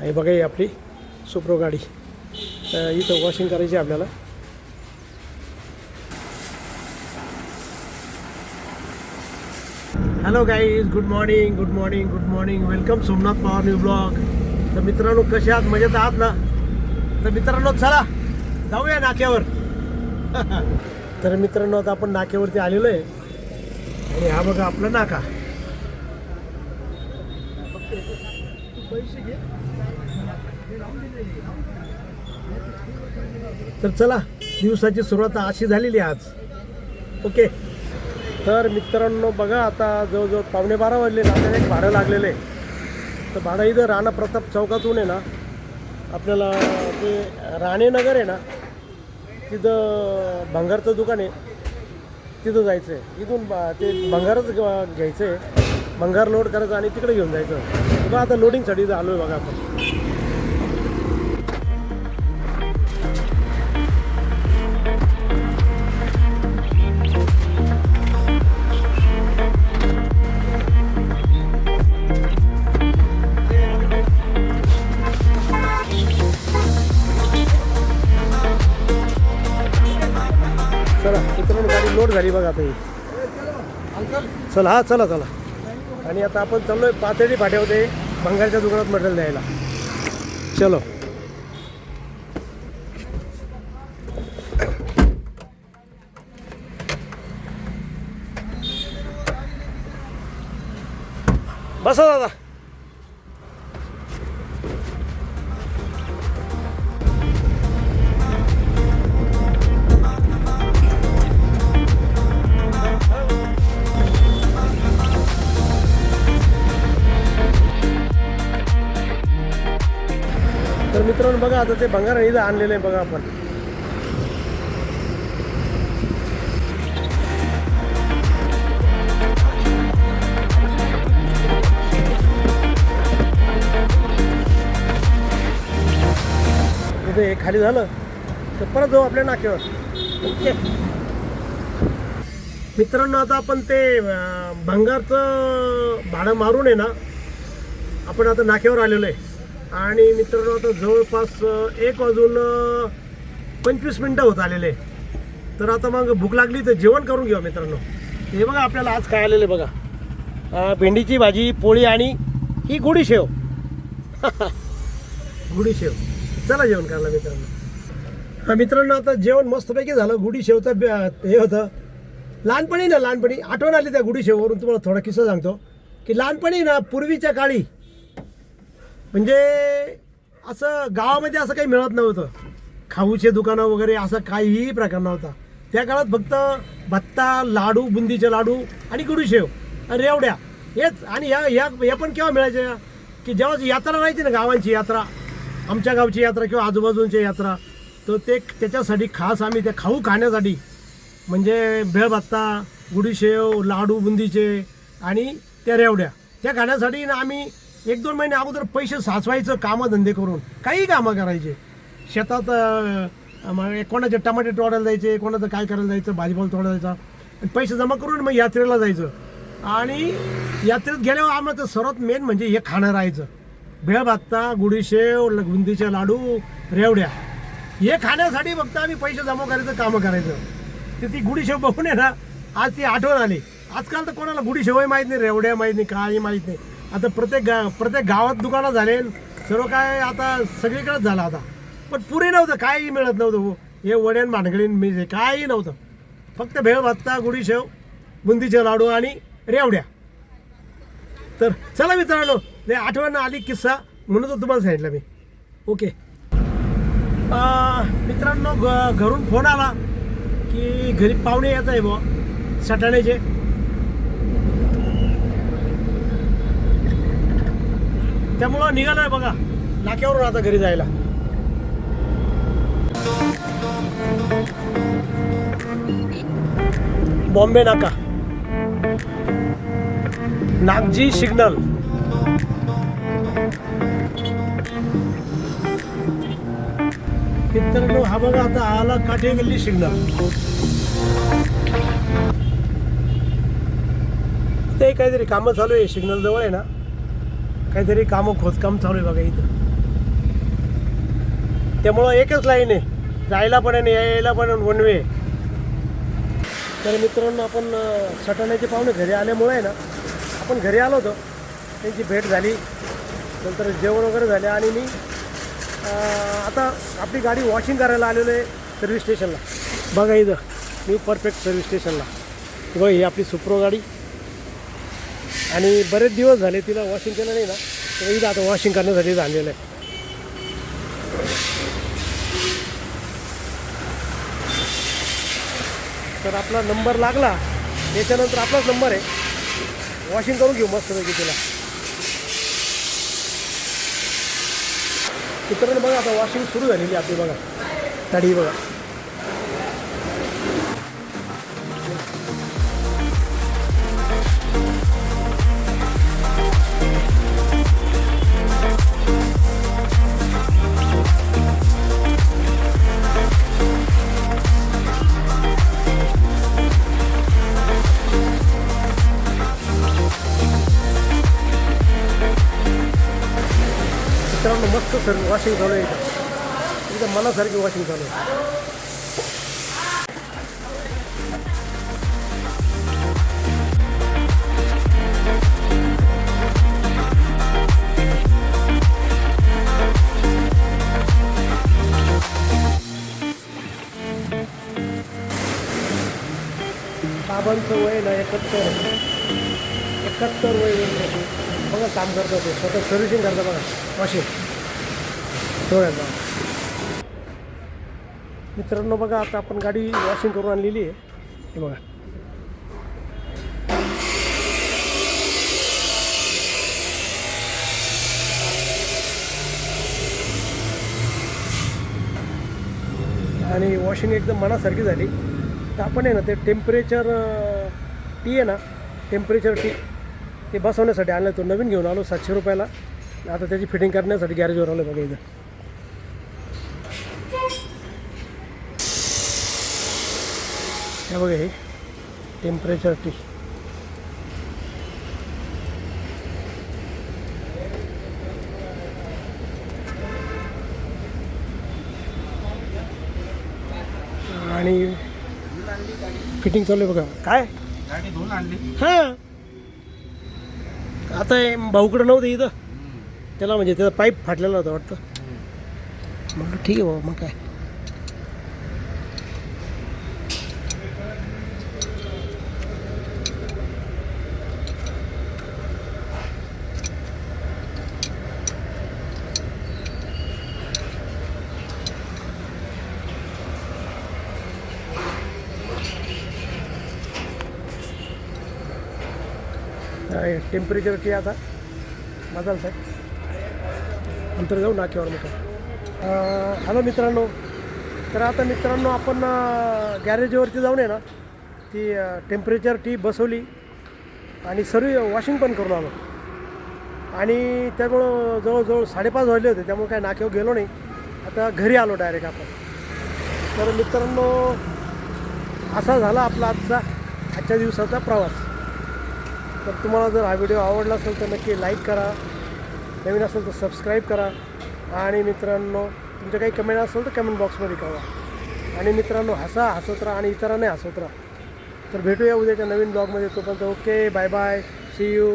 हे बघा ही आपली सुप्रो गाडी. इथं वॉशिंग करायची आपल्याला. Hello guys, good morning good morning good morning. Welcome Somnath Pawar new blog. तर मित्रांनो, कसे आहात? मजेत आहात ना? तर मित्रांनो, चला जाऊया नाक्यावर. तर मित्रांनो, आता आपण नाक्यावरती आलेलो आहे आणि हा बघा आपला नाका. तर चला, दिवसाची सुरुवात अशी झालेली आहे आज. ओके. तर मित्रांनो बघा, आता जवळजवळ 11:15 वाजले. आपल्याला एक भाडं लागलेलं आहे. तर भाडं इथं राणा प्रताप चौकातून आहे ना, आपल्याला ते राणेनगर आहे ना, तिथं भंगारचं दुकान आहे, तिथं जायचं आहे. इथून ते भंगारच घ्यायचं आहे, भंगार लोड करायचं आणि तिकडे घेऊन जायचं. बघा आता लोडिंगसाठी इथं आलो आहे बघा आपण. चला मित्रांनो, गाडी लोड झाली बघा आता ही. चला हा, चला चला. आणि आता आपण चाललो आहे पाथर्डी फाट्यामध्ये भंगारच्या दुकानात मटेरियल द्यायला. चलो. बसा दादा. तर मित्रांनो बघा, आता ते भंगार इथं आणलेलं आहे बघा आपण. इथे खाली झालं तर परत जाऊ आपल्या नाक्यावर. ओके मित्रांनो, आता आपण ते भंगारचं भाडं मारून आहे ना, आपण आता नाक्यावर आलेलो आहे. आणि मित्रांनो, आता जवळपास 1:25 होत आलेले. तर आता मग भूक लागली तर जेवण करून घेऊ मित्रांनो. हे बघा आपल्याला आज काय आलेलं आहे बघा. भेंडीची भाजी, पोळी आणि ही गुढी शेव. गुढी शेव. चला जेवण करायला मित्रांनो. हा मित्रांनो, आता जेवण मस्तपैकी झालं. गुढी शेवचं हे होतं लहानपणी आठवण आली त्या गुढी शेववरून. तुम्हाला थोडा किस्सा सांगतो की लहानपणी ना, पूर्वीच्या काळी म्हणजे असं गावामध्ये असं काही मिळत नव्हतं. खाऊचे दुकानं वगैरे असं काहीही प्रकार नव्हता त्या काळात. फक्त भत्ता, लाडू, बुंदीचे लाडू आणि गुडीशेव, रेवड्या हेच. आणि या पण केव्हा मिळायच्या की जेव्हा यात्रा राहायची ना, गावांची यात्रा, आमच्या गावची यात्रा किंवा आजूबाजूंची यात्रा, तर ते त्याच्यासाठी खास आम्ही त्या खाऊ खाण्यासाठी म्हणजे भेळभत्ता, गुडीशेव, लाडू बुंदीचे आणि त्या रेवड्या त्या खाण्यासाठी ना आम्ही 1-2 महिने अगोदर पैसे साचवायचं. कामधंदे करून काही कामं करायचे शेतात. कोणाचे टमाटे तोडायला जायचे, कोणाचं काय करायला जायचं, भाजीपाला तोडायला जायचा. आणि पैसे जमा करून मग यात्रेला जायचं. आणि यात्रेत गेल्यावर आम्हाला सर्वात मेन म्हणजे हे खाणं राहायचं. भेळभत्ता, गुडीशेव, बुंदीचे लाडू, रेवड्या हे खाण्यासाठी फक्त आम्ही पैसे जमा करायचं, कामं करायचं. तर ती गुडीशेव बघून आहे ना, आज ती आठवण आली. आजकाल तर कोणाला गुडीशेवही माहीत नाही, रेवड्या माहीत नाही, काही माहीत नाही. आता प्रत्येक गावात दुकानं झाले, सर्व काय आता सगळीकडेच झालं आता. पण पुरे नव्हतं, काही मिळत नव्हतं. हे वड्यान भानगडीन मी काही नव्हतं. फक्त भेळभत्ता, गुडीशेव, बुंदीचे लाडू आणि रेवड्या. तर चला मित्रांनो, ते आठवण आली किस्सा म्हणून तो तुम्हाला सांगितलं मी. ओके मित्रांनो, घरून फोन आला की घरी पाहुणे येत आहे बुवा सटाण्याचे. त्यामुळं निघालो आहे बघा नाक्यावरून आता घरी जायला. बॉम्बे नाका, नागजी सिग्नल. मित्रांनो हा बघा आता आला काठे गल्ली सिग्नल. ते काहीतरी कामं चालू आहे सिग्नल जवळ आहे ना, काहीतरी कामं खोदकाम चालू आहे बघा इथं. त्यामुळं एकच लाईन आहे, जायला पण आहे यायला पण वन वे. तर मित्रांनो आपण सटाण्याचे पाहुणे घरी आल्यामुळे आहे ना आपण घरी आलो होतो, त्यांची भेट झाली, नंतर जेवण वगैरे झाले आणि मी आता आपली गाडी वॉशिंग करायला आलेलो आहे सर्व्हिस स्टेशनला. बघा इथं न्यू परफेक्ट सर्व्हिस स्टेशनला बघा ही आपली सुप्रो गाडी, आणि बरेच दिवस झाले तिला वॉशिंग केलं नाही ना, तर इथं आता वॉशिंग करण्यासाठी झालेलं आहे. तर आपला नंबर लागला त्याच्यानंतर आपलाच नंबर आहे, वॉशिंग करून घेऊ मस्तपैकी तिला. मित्रांनो बघा आता वॉशिंग सुरू झालेली आपली, बघा गाडी बघा. मित्रांनो मस्त सर वॉशिंग चालू आहे एकदम मनासारखी वॉशिंग चालू आहे. बाबांचं वय ना 71 वय बघा, काम करतात ते स्वतः सर्व्हिसिंग करतात बघा वॉशिंग डोळ्यांना. मित्रांनो बघा आता आपण गाडी वॉशिंग करून आणलेली आहे, हे बघा. आणि वॉशिंग एकदम मनासारखी झाली. तर आपण आहे ना ते टेम्परेचर टी आहे ना, टेम्परेचर टी ते बसवण्यासाठी आणलं, तो नवीन घेऊन आलो 700 रुपयाला. आता त्याची फिटिंग करण्यासाठी गॅरेजवर आलो बघा इथं. हे बघा हे टेम्परेचर टी. आणि फिटिंग चालू आहे बघा. काय गाडी धुवून आणली? हां आता भाऊकडं नव्हतं इथं, त्याला म्हणजे त्याचा पाईप फाटलेला होता वाटतं. म्हटलं ठीक आहे बाबा, मग काय. टेम्परेचर टी आता बदलत आहे, नंतर जाऊ नाक्यावर मोठं. हॅलो मित्रांनो, तर आता मित्रांनो आपण गॅरेजवरती जाऊन आहे ना ती टेम्परेचर टी बसवली आणि सर्व वॉशिंग पण करून आलो. आणि त्यामुळं जवळजवळ 5:30 वाजले होते, त्यामुळे काय नाक्यावर गेलो नाही. आता घरी आलो डायरेक्ट आपण. तर मित्रांनो असा झाला आपला आजच्या दिवसाचा प्रवास. तर तुम्हाला जर हा व्हिडिओ आवडला असेल तर नक्की लाईक करा, नवीन असेल तर सबस्क्राईब करा, आणि मित्रांनो तुमच्या काही कमेंट असेल तर कमेंट बॉक्समध्ये कळवा. आणि मित्रांनो हसत राहा आणि इतरांनाही हसवत राहा. तर भेटूया उद्याच्या नवीन ब्लॉगमध्ये. तोपर्यंत okay, bye bye, see you.